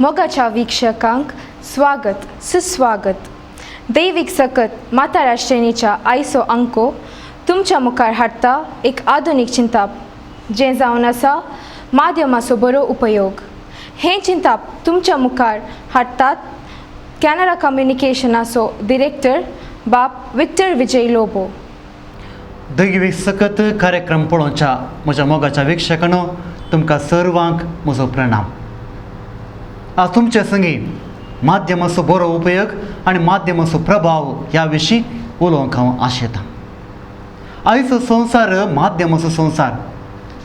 मोगाच्या वीक्षकांक स्वागत सुस्वागत. दैवीक सकत माताळा श्रेणीच्या आयचो अंको तुमच्या मुखार हाडटा एक आधुनीक चिंताप जें जावन आसा माध्यमाचो बरो उपयोग. हें चिंताप तुमच्या मुखार हाडटात कॅनरा कम्युनिकेशनाचो डिरेक्टर बाब विक्टर विजय लोबो. दैवीक सकत कार्यक्रम पळोवच्या म्हज्या मोगाच्या वीक्षकांनो, तुमकां सर्वांक म्हजो प्रणाम. आज तुमचे संगी माध्यमाचो बरो उपयोग आनी माध्यमाचो प्रभाव ह्या विशीं उलोवंक हांव आशेतां. आयचो संवसार माध्यमाचो संवसार.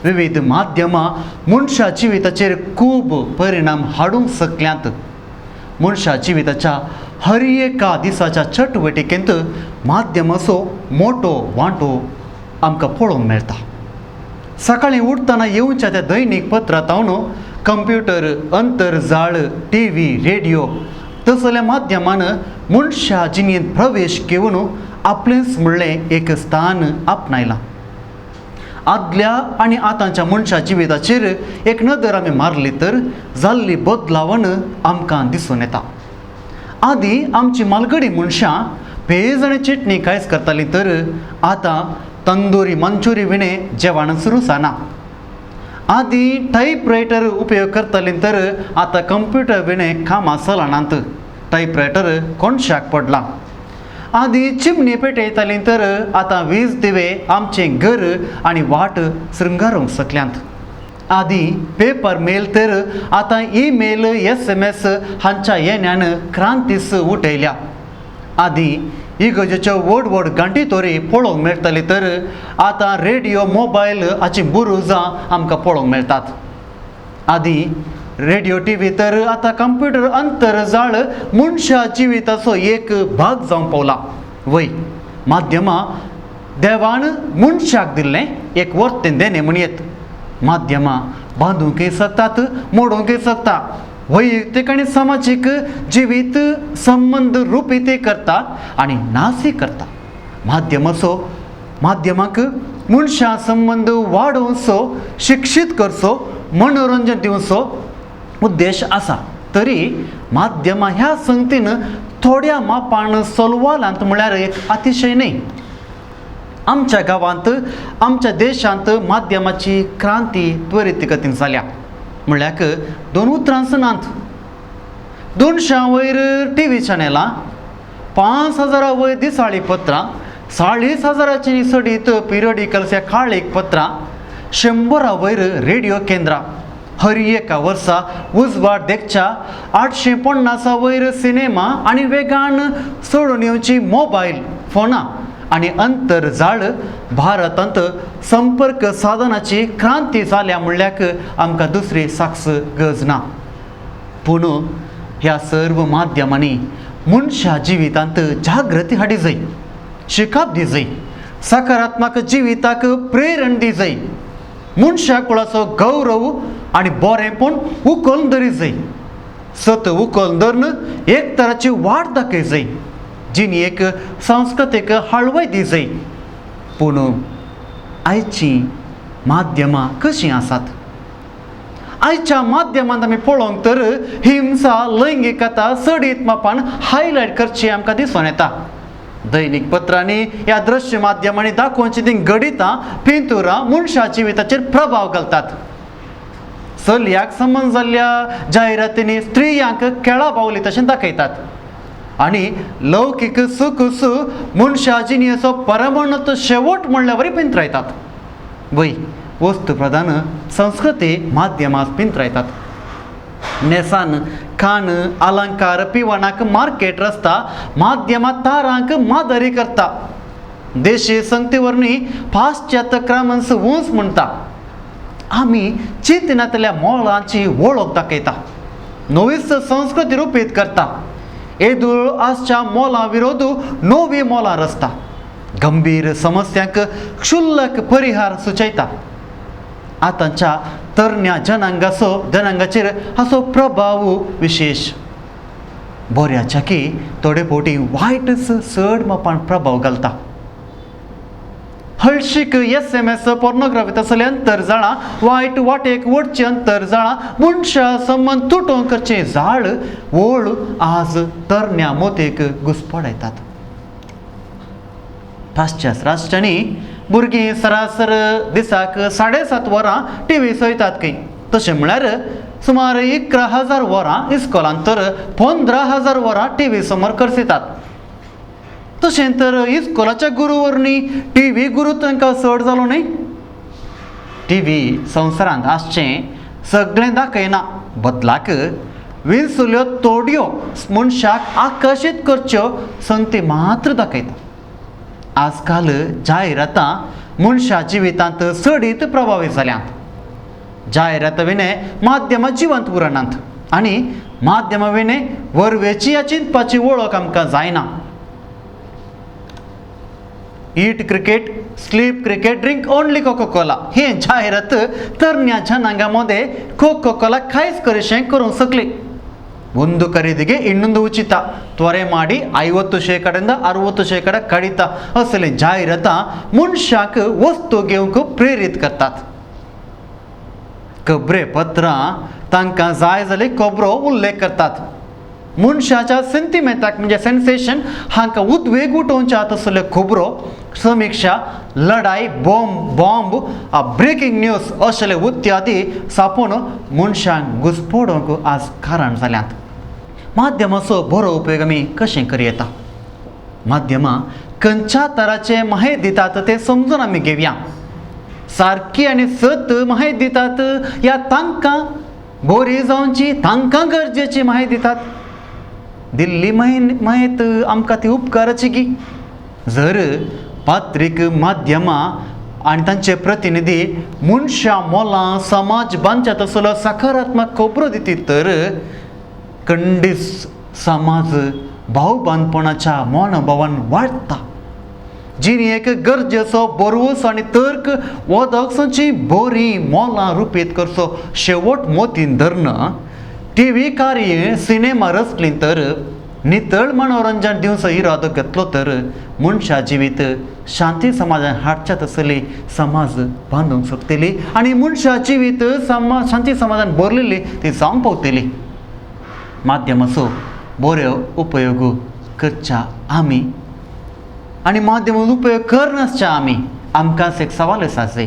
विविध माध्यमां मनशा जिविताचेर खूब परिणाम हाडूंक शकल्यांत. मनशा जिविताच्या हर एका दिसाच्या चटवटिकेंत माध्यमाचो मोठो वांटो आमकां पळोवंक मेळटा. सकाळीं उठतना येवच्या त्या दैनीक पत्रांतावन कंप्युटर, अंतरजाळ, टीव्ही, रेडिओ तसल्या माध्यमान मनशा जिणेंत प्रवेश घेवन आपलेंच म्हणलें एक स्थान आपणायलां. आदल्या आनी आतांच्या मनशा जिविताचेर एक नदर आमी मारली तर जाल्ली बदलावण आमकां दिसून येता. आदीं आमची मालगडी मनशां पेज आनी चटणी कांयच करतालीं तर आतां तंदुरी मंचुरी विणें जेवण सुरू जाना. आदीं टायपरायटर उपयोग करतालीं तर आतां कंप्युटर विणें कामां चलनात. टायपरायटर कोणशाक पडला. आदीं चिमणी पेटयतालीं तर आतां वीज दिवे आमचें घर आनी वाट शृंगारूंक शकल्यांत. आदीं पेपर मेल तर आतां ईमेल SMS हांच्या येण्यान क्रांतीस उठयल्या. आदीं इगर्जेच्यो व्हड व्हड घंटी तोरी पळोवंक मेळटाली तर आतां रेडिओ मोबायल हाची बुरुजां आमकां पळोवंक मेळटात. आदीं रेडिओ टीव्ही तर आतां कंप्युटर अंतरजाळ मनशा जिविताचो एक भाग जावंक पावला. वय माध्यमां देवान मनशाक दिल्लें एक वर्तें देणें म्हणयेत. माध्यमां बांदूंकय शकतात, मोडूंकय शकता. वैयक्तीक आनी सामाजीक जिवीत संबंद रुपीत करता आनी नासी करता. माध्यमाक मनशा संबंद वाडोवचो, शिक्षीत करचो, मनोरंजन दिवचो उद्देश आसा. तरी माध्यमां ह्या संगतीन थोड्या मापान चलवालांत म्हळ्यार एक अतिशय न्हय. आमच्या गांवांत, आमच्या देशांत माध्यमाची क्रांती त्वरीत गतीन जाल्या. म्हळ्यार 2 उतरां सनांत 200 वयर टीव्ही चॅनलां, 5000 वयर दिसाळी पत्रां, 40,000ची सडीत पिरियडिकल्स ह्या काळीक पत्रां, 100 वयर रेडिओ केंद्रां, हर एका वर्सा उजवाड देखच्या 850 वयर सिनेमा आनी वेगान सोडून येवची मोबायल फोनां आनी अंतरजाळ भारतांत संपर्क साधनाची क्रांती जाल्या म्हणल्यार आमकां दुसरी साक्ष गरज ना. पूण ह्या सर्व माध्यमांनी मनशा जिवितांत जागृती हाडी जाय, शिकप दी जाय, सकारात्मक जिविताक प्रेरण दी जाय, मनशा कुळाचो गौरव आनी बरेंपण उखलून धरी जाय. सत उखलून धरून एक तराची वाट दाखय जाय, जिनी एक संस्कृतीक हळवय दी जाय. पूण आयची माध्यमां कशीं आसात? आयच्या माध्यमांत आमी पळोवंक तर हिंसा, लैंगिकता सडीत मापान हायलायट करची आमकां दिसून येता. दैनीक पत्रांनी ह्या दृश्य माध्यमांनी दाखोवची ती गणितां, पिंतुरां मनशा जिविताचेर प्रभाव घालतात. चलयाक संबंद जाल्ल्या जायरातींनी स्त्रियांक केळां बावली तशें दाखयतात. आनी लौकीक सुखूस मनशा जिणेचो परमोन्नत शेवट म्हणल्या वरी पिंतरायतात. वय वस्तू प्रधान संस्कृती माध्यमांत पिंतरायतात. नेसान, खाण, अलंकार, पिवणाक मार्केट रस्ता माध्यमां तारांक मादरी करता. देशी संगतीवरणी पाश्चात्य क्रमांस वंस म्हणटा. आमी चिंतनांतल्या मोलांची वळख दाखयता. नवीच संस्कृती रुपीत करता. येदूळ आसच्या मोलां विरोध नवी मोलां रचता. गंभीर समस्यांक क्षुल्लक परिहार सुचयता. आतांच्या तरण्या जनांगाचेर हाचो प्रभाव विशेष. बऱ्याच्या की थोडे फावटी वायटच चड मापान प्रभाव घालता. हळशीक SMS पोर्नोग्राफी तसले अंतरजाळा वायट वाटेक वडची अंतरजाळा मनशा संबंध तुटोवन करचे जाळ वळ आज तरण्या मोतेक घुसपडायतात. पाश्चात्य राष्ट्रांनी भुरगीं सरासर दिसाक 7.5 वरां टीव्ही चोयतात खंय. तशें म्हळ्यार सुमार 11,000 वरां इस्कॉलांत तर 15,000 वरां टीव्ही समोर करसितात. तशें तर इस्कॉलाच्या गुरूवरणी टीव्ही गुरू तांकां चड जालो न्ही. टीव्ही संवसारांत आसचें सगळें दाखयना, बदलाक विंचुल्यो तोडयो मनशाक आकर्शीत करच्यो संगती मात्र दाखयता. आजकाल जायरातां मनशा जिवितांत चडीत प्रभावीत जाल्यांत. जायरात विणे माध्यमां जिवंत उरनात आनी माध्यमां विणे वरवेची या चिंतपाची वळख आमकां जायना. Eat cricket, sleep cricket, drink only Coca Cola हे जाहिरात तरण्या ಜನಾಂಗमध्ये ಕೋಕಾ-ಕೋಲಾ ಖಾಯಿಸ್ ಕರಿಶೆ ಕरून सकली. ಒಂದು ಖರೀದಿಗೆ ಇನ್ನೊಂದು ಉಚಿತ, ತ್ವರೆ ಮಾಡಿ 50% 60% ಕಡಿತ असले जाहिरातां मनशाक वस्तू घेवंक प्रेरीत करतात. खबरे पत्रां तांकां जाय जाले खबरो उल्लेख करतात. मनशाच्या सेंटिमेंटाक म्हणजे सेन्सेशन हांकां उद्वेग उठोवच्या तसल्यो खबरो, समीक्षा, लढाई, बॉम्ब, ब्रेकिंग न्यूज असले इत्यादी सापून मनशांक घुसपडोवंक आज कारण जाल्यांत. माध्यमाचो बरो उपयोग आमी कशें करूं येता. माध्यमां खंयच्या तराचे माहिती दितात ते समजून आमी घेवया. सारकी आनी सत माहिती दितात या तांकां बरी जावची, तांकां गरजेची माहिती दितात. दिल्ली माहीत आमकां ती उपकाराची गी. जर पात्रीक माध्यमां आनी तांचे प्रतिनिधी मनशां मोलां समाज बांदच्यात असलो सकारात्मक खबरो दितात तर खंडीत समाज भावबांदपणाच्या मनोभावान वाडटा. जिणेक गरजेचो बरोवस आनी तर्क वदकची बरी मोलां रुपीत करचो शेवट मोतीन धरन टीव्ही कार्य सिनेमा रचली तर नितळ मनोरंजन दिवचो इरादो घेतलो तर मनशा जिवीत शांती समाजान हाडच्या तसली समाज बांदूंक शकतली आनी मनशा जिवीत शांती समाजान भरलेली ती जावंक पावतली. माध्यमाचो बरो उपयोग करच्या आमी आनी माध्यमाचो उपयोग करनासच्या आमी आमकां एक सवाल आसा जे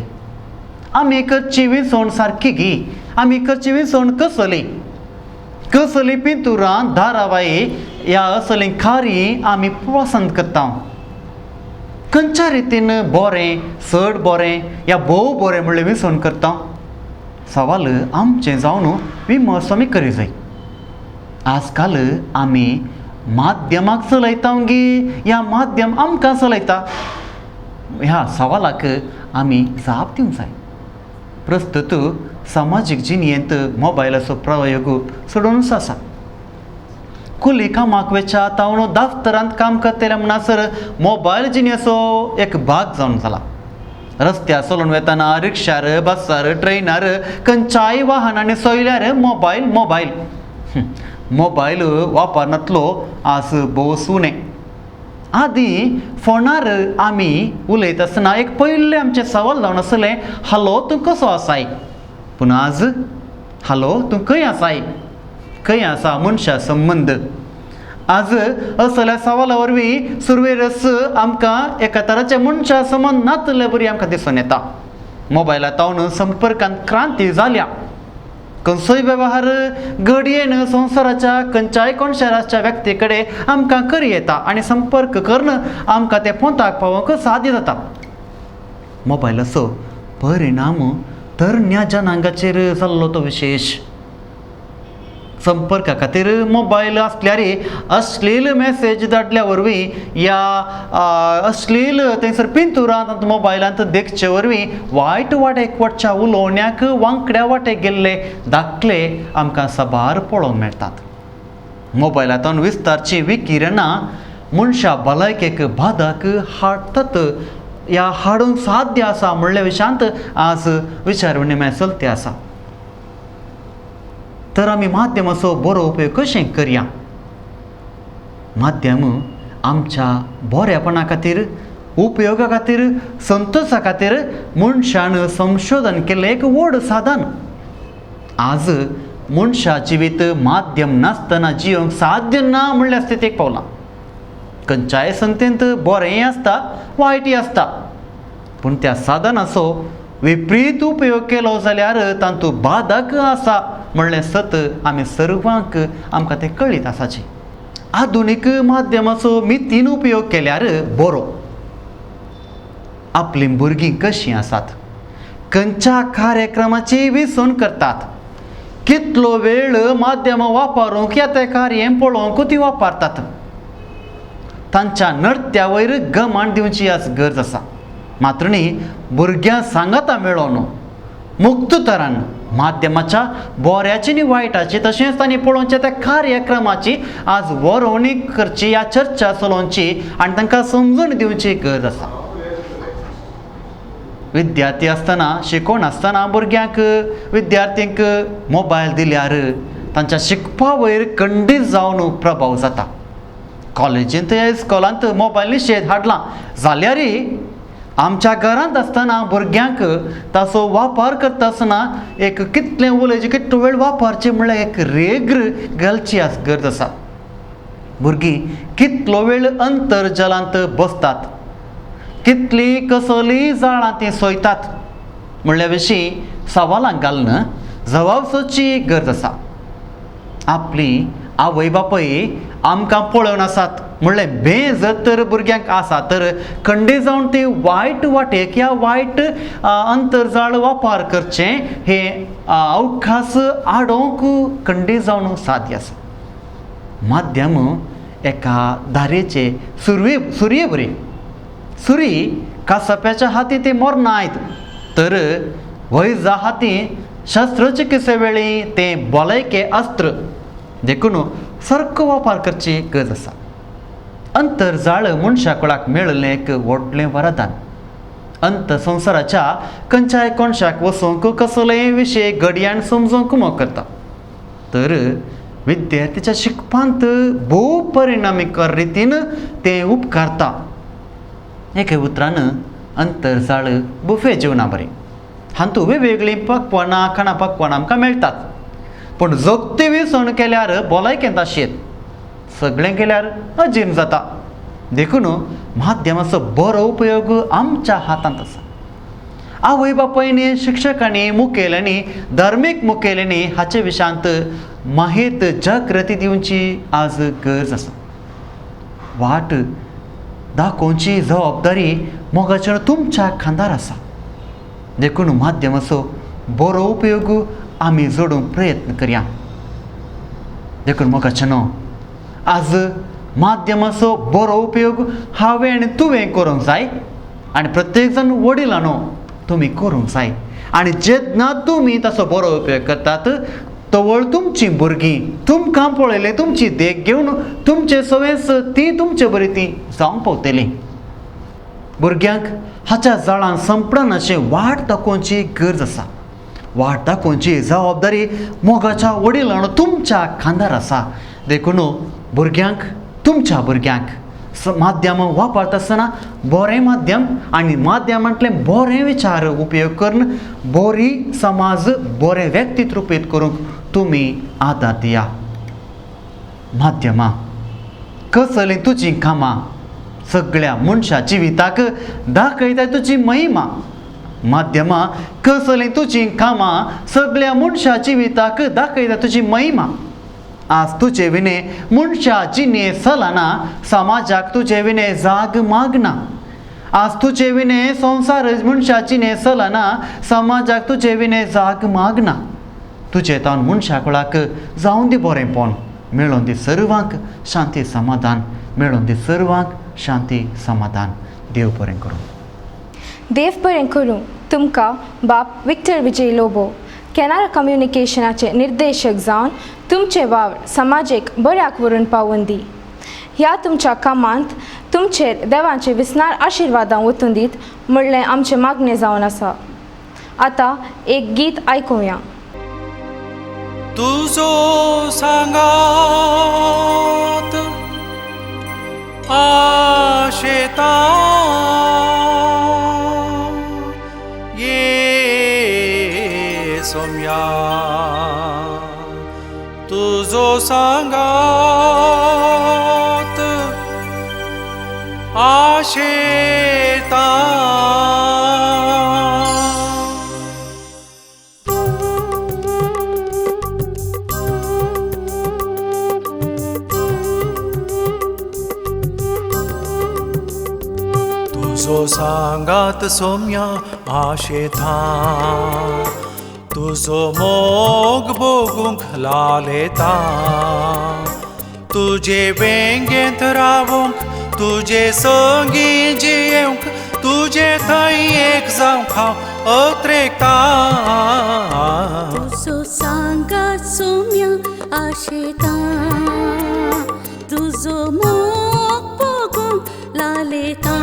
आमी करची विसवण सारकी गी. आमी करची विसवण कसली पिंतुरां धारावाही या असली खारी आमी पसंत करता. खंयच्या रितीन बरें, चड बरें या भोव बरें म्हणलें विसवण करता. सवाल आमचें जावन विमर्श आमी करी जाय. आजकाल आमी माध्यमाक चलयता गी या माध्यम आमकां चलयता ह्या सवालाक आमी जाप दिवंक जाय. प्रस्तुत सामाजीक जिणेंत मोबायलाचो प्रयोग चडूनच आसा. कुली कामाक वेच्या तावणो दफ्तरांत काम करतले म्हणसर मोबायल जिणेचो एक भाग जावन जाला. रस्त्यार चलोवन वेताना रिक्षार, बसार, ट्रेनार, खंयच्याय वाहनांनी चोयल्यार मोबायल वापरनातलो आज भोव सुणे. आदीं फोनार आमी उलयत आसतना एक पयलें आमचें सवाल जावन आसलें, हॅलो तूं कसो आसाय. पूण आज हॅलो तूं खंय आसाय, खंय आसा मनशा संबंद. आज असल्या सवाला वरवीं सुरवेरस आमकां एका तराचे मनशा संबंद नातले बरी आमकां दिसून येता. मोबायलांत संपर्कांत क्रांती जाल्या. खंयचोय वेव्हार घडयेन संवसाराच्या खंयच्याय कोणशाराच्या व्यक्ती कडेन आमकां करी येता आनी संपर्क करून आमकां ते पोंताक पावोवंक साध्य जाता. मोबायलाचो परिणाम तरण्या जनांगाचेर जाल्लो तो विशेष. संपर्का खातीर मोबायल आसल्यार अश्लील मेसेज धाडल्या वरवीं या अश्लील थंयसर पिंतुरां मोबायलांत देखचे वरवीं वायट वाटेक वचच्या उलोवण्याक वांकड्या वाटेक गेल्ले दाखले आमकां साबार पळोवंक मेळटात. मोबायलांतून विस्तारची विकिरणां मनशा भलायकेक बाधक हाडटात या हाडूंक साध्य आसा म्हणल्या विशयांत आज विचार विनिमय चलते आसा. तर आमी माध्यमाचो बरो उपयोग कशें करया. माध्यम आमच्या बऱ्यापणा खातीर उपयोगा खातीर संतोषा खातीर मनशान संशोधन केल्लें एक व्हड साधन. आज मनशा जिवीत माध्यम नासतना जियोंक साध्य ना म्हणल्या स्थितीक पावलां. खंयच्याय संगतींत बरेंय आसता वायटय आसता, पूण त्या साधनाचो विपरीत उपयोग केलो जाल्यार तातूंत बाधक आसा म्हणलें सत आमी सर्वांक आमकां तें कळीत आसाचें. आधुनीक माध्यमाचो मितीन उपयोग केल्यार बरो. आपली भुरगीं कशीं आसात, खंयच्या कार्यक्रमाची विसवण करतात, कितलो वेळ माध्यमां वापरूंक या तें कार्य पळोवंक ती वापरतात. तांच्या नृत्या वयर गमाण दिवची आज गरज आसा. मात्र न्ही भुरग्यांक सांगाता मेळो न्हू. मुक्त तरान माध्यमाच्या बऱ्याची आनी वायटाची तशेंच तांणी पळोवचे त्या कार्यक्रमाची आज वरवणी करची, या चर्चा चलोवची आनी तांकां समजून दिवची गरज आसा. विद्यार्थी आसतना शिकोवन आसतना भुरग्यांक विद्यार्थींक मोबायल दिल्यार तांच्या शिकपा वयर खंडीत जावन प्रभाव जाता. कॉलेजींत या इस्कॉलांत मोबायल निशेध हाडला जाल्यारय आमच्या घरांत आसतना भुरग्यांक ताचो वापर करता आसतना एक कितलें उलयचें, कितलो वेळ वापरचें म्हणल्यार एक रेग्र घालची गरज आसा. भुरगीं कितलो वेळ अंतर्जालांत बसतात, कितली कसली जाळां ती सोयतात म्हणल्या विशीं सवालां घालून जबाब सोदची गरज आसा. आपली आवय बापूय आमकां पळोवन आसात म्हणलें बेजत तर भुरग्यांक आसा तर खंडे जावन ते वायट वाटेक या वायट अंतर्जाळ वापर करचें हे अवकाश आडोवंक खंडे जावन साध्य आसा. माध्यम एका धारेचे सुरये बरी. सुरी कासप्याच्या हाती ते मोरनायत, तर वैजा हाती शस्त्रचिकित्से वेळी ते भलायके अस्त्र देखून सारको वापर करची गरज आसा. अंतर्जाळ मनशा कुळाक मेळिल्लें एक व्हडलें वरदान. अंत संवसाराच्या खंयच्याय कोणशाक वचूंक कसलेय विशय घडयान समजूंक मोग करता. तर विद्यार्थीच्या शिकपांत भोव परिणामीकर रितीन तें उपकारता. एके उतरान अंतर्जाळ बुफे जेवणा बरें. हातूंत वेगवेगळीं पक्वानां खाणां पक्वानां आमकां मेळटात, पूण जगती विसवण केल्यार भलायकेंत शीत, सगळें केल्यार अजीण जाता. देखून माध्यमाचो बरो उपयोग आमच्या हातांत आसा. आवय बापायनी, शिक्षकांनी, मुखेल्यांनी, धार्मीक मुखेल्यांनी हाचे विशयांत माहीत जागृती दिवची आज गरज आसा. वाट दाखोवची जबाबदारी मोगाचेर तुमच्या खांदार आसा. देखून माध्यमाचो बरो उपयोग आमी जोडूंक प्रयत्न करया. देखून मोगाचें न्हू, आज माध्यमाचो बरो उपयोग हांवें आनी तुवें करूंक जाय आनी प्रत्येक जाण वडिलांनो तुमी करूंक जाय. आनी जेन्ना तुमी ताचो बरो उपयोग करतात तवळ तुमचीं भुरगीं तुमकां पळयलें तुमची देख घेवन तुमचे सवेस ती तुमचे बरी ती जावंक पावतलीं. भुरग्यांक हाच्या जाळान संपडन अशें वाट दाखोवची गरज आसा. वाट दाखोवची जबाबदारी मोगाच्या वडिलांनो तुमच्या खांदार आसा. देखून भुरग्यांक, तुमच्या भुरग्यांक माध्यम वापरता आसतना बरें माध्यम आनी माध्यमांतले बरे विचार उपयोग करून बरी समाज, बरे व्यक्तीत रुपीत करूंक तुमी आदार दिया. माध्यमां कसलीं तुजीं कामां सगळ्या मनशा जिविताक दाखयता तुजी महिमा. माध्यमां कसलीं तुजीं कामां सगळ्या मनशा जिविताक दाखयता तुजी महिमा. आज तुजे विने मनशा जिणे चलना, समाजाक तुजे विने जाग मागना. आज तुजे विने संवसार मनशा जिणे चलना, समाजाक तुजे विने जाग मागना. तुजे तावन मनशा कुळाक जावं दी बरेंपण, मेळोवन दी सर्वांक शांती समाधान, मेळोवन दी सर्वांक शांती समाधान. देव बरें करूं. देव बरें करूं. तुमकां बाब विक्टर विजय लोबो, कॅनरा कम्युनिकेशनाचे निर्देशक जावन तुमचे वावर समाजीक बऱ्याक व्हरून पावोवन दी. ह्या तुमच्या कामांत तुमचेर देवाचे विस्नार आशिर्वादां वतून दीत म्हणलें आमचें मागणें जावन आसा. आतां एक गीत आयकुया. तुजो सांगात आशेता ये सोम्या तुझो सांगात आशेता तुझो सांगात सोम्या आशेता तुझो मोग बोगूंक लालेता तुझे वेंगेंत रावूंक तुझे संगी जियेवंक तुझे थंय एक जावंक हांव अत्रेकता तुझो सांगात सोम्या आशेता तुझो मोग बोगूंक लालेता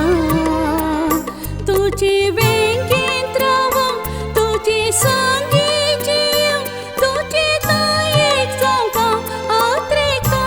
तुझे वेंगेंत रावूंक तुझे संगी जियेवंक तुझे थंय एक जावंक हांव अत्रेकता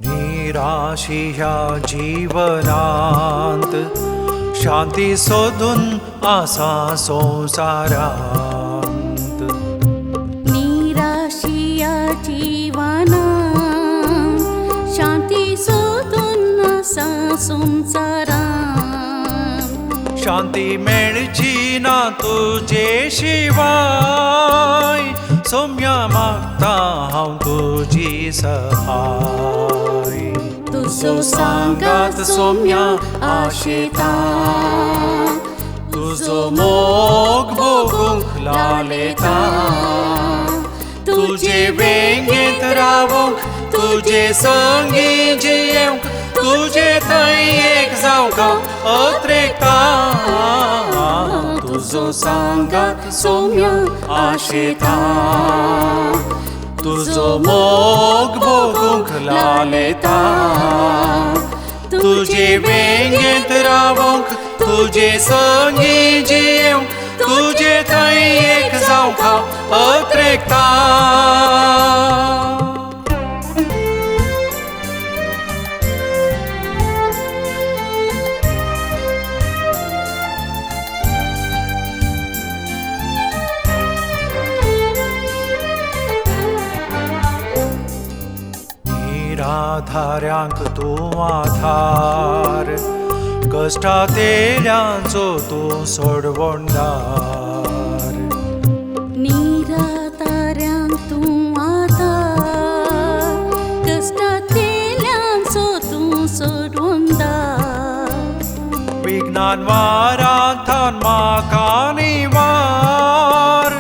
निराशी ह्या जीवनांत शांती सोदून आसा संसारांत निराशिया जीवना शांती सोदून आसा संसारांत शांती मेळची ना तुजे शिवाय सोम्या मागता हांव तुजी सहाय तुझो सांगात सोम्या आशेता तुझो मोग बोगूंक लालेता तुझे वेंगेंत रावूंक तुझे संगी जियेवंक तुझे थंय एक जावंक हांव अत्रेकता तुझो सांगात सोम्या आशेता तुझो मोग बोगूंक लालेता तुझे वेंगेंत रावूंक तुझे संगी जियेवंक तुझे थंय एक जावंक हांव अत्रेकता निराधाऱ्यांक तूं आधार कश्टांतेल्यांचो तूं सोडवणदार निराधाऱ्यांक तूं आधार कश्टांतेल्यांचो तूं सोडवणदार विज्ञान वारांतान म्हाका निवार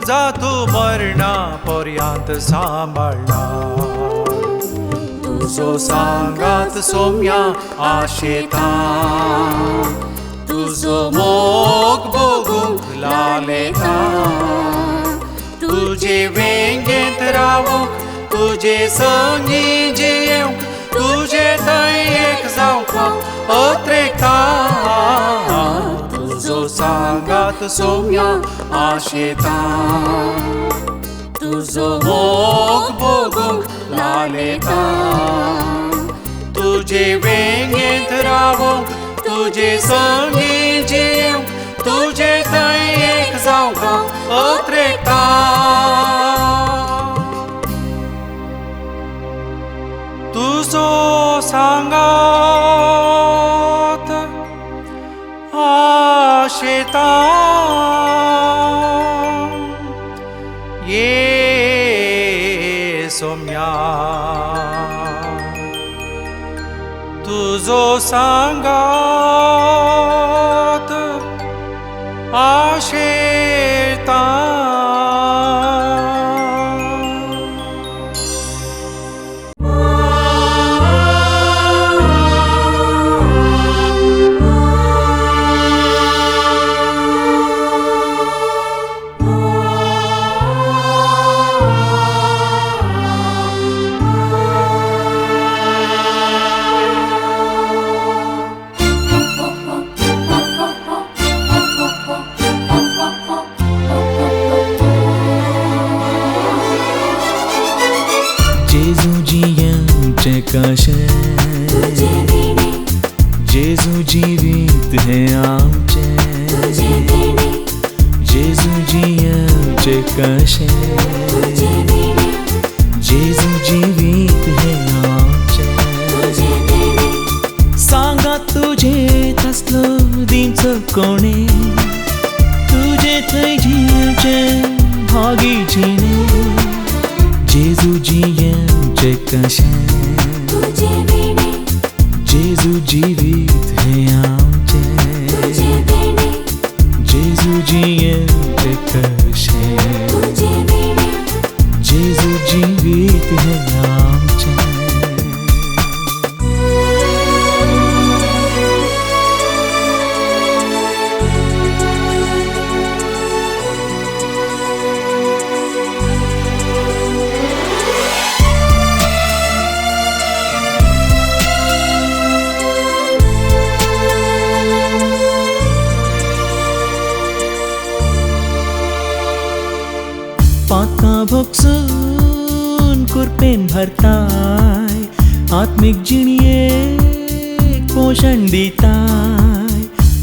जा तूं मरणा पर्यंत सांबाळणार तुझो सांगात सोम्या आशेता तुझो मोग बोगूंक लालेता तुझे वेंगेंत रावूंक तुझे संगी जियेवंक तुझे थंय एक जावंक हांव अत्रेकता तुझो सांगात सोम्या आशेता तुझो मोग बोगूंक लालेता तुझे वेंगेंत रावूंक तुझे संगी जियेवंक तुझे थंय एक जावंक हांव अत्रेकता तुझो सांगात आशेता ये सोम्या तुझो सांगात आशेता मागता जेजूजीयांचे कशे जेजू जीवित हे आमचे जेजूजीयांचे कशे जेजू जीवित हे आमचे सांगा तुझे तसलो दिनचो कोणे तुझे थंय जिवचे भागीचीने जेजूजीयांचे कशे जेजू जीवित हे आमचे जेजूजीयांचे कशे जेजू जीवित हे आमचे पाका भोगसून कुरपेन भरताय आत्मिक जिणये पोषण दिताय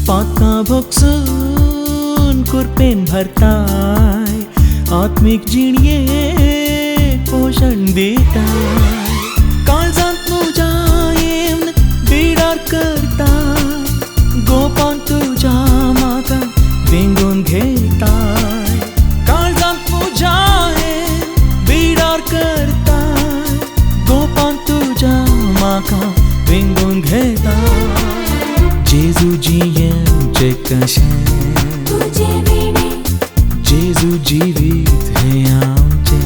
पाका भोगसून कुरपेन भरताय आत्मिक जिणये पोषण दिताय काळजांत म्हज्या येवन बिडार करताय गोपान तुज्या म्हाका विंगून घेताय बिडार करताय गोपान तुझ्या म्हाका विंगून घेताय जेजूजीयांचे कशे जेजू जीवित हे आमचे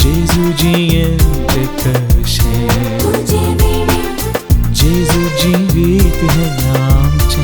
जेजूजीयांचे कशे जेजू जीवित हे आमचे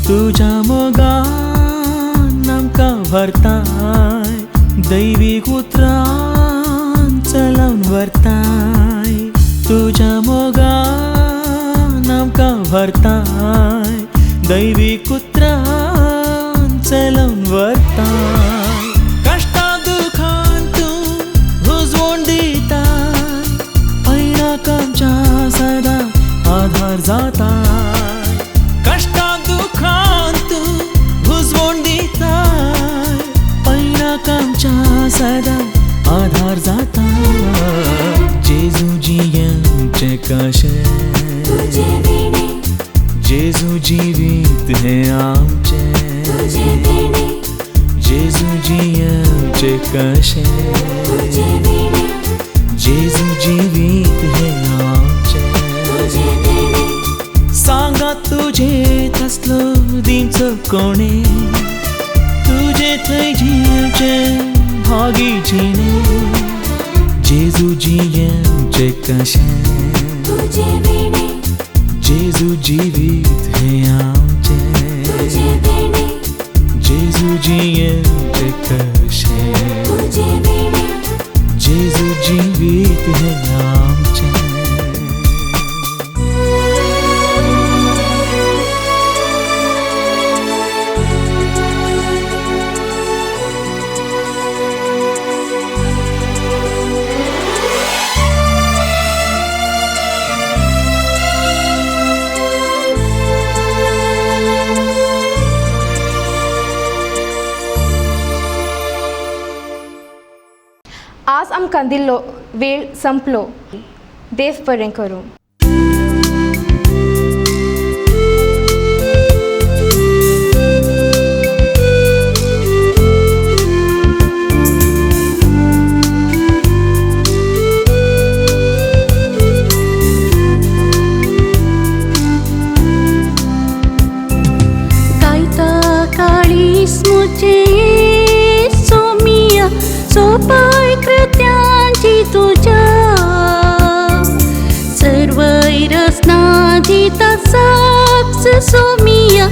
तुझ्या मोगान आमकां भरताय दैवीक उतरां चलवन व्हरताय तुझ्या मोगान आमकां भरताय दैवीक उतरां चलवन व्हरताय कश्टां दुखान तूं हुजवण दिताय पैणाक आमच्या सदां आधार जाताय सदा आधार जाता जेजूजीयांचे कशे जेजू जीवित हे आमचे जेजूजीयांचे कशे जेजू जीवित हे आमचे सांगा तुझे तसलो दिनचो कोणे तुझे थंय जिवचे भागीचीने जेजूजीयांचे कशे जेजू जीवित हे आमचे जेजूजीयांचे कशे जेजू जीवित हे आमचे आमकां दिल्लो वेळ संपलो. देव बरें करूं. मुझे सोमिया सोपाय कृत्यांची तुझ्या सर्व रसना दिता साक्ष सोमिया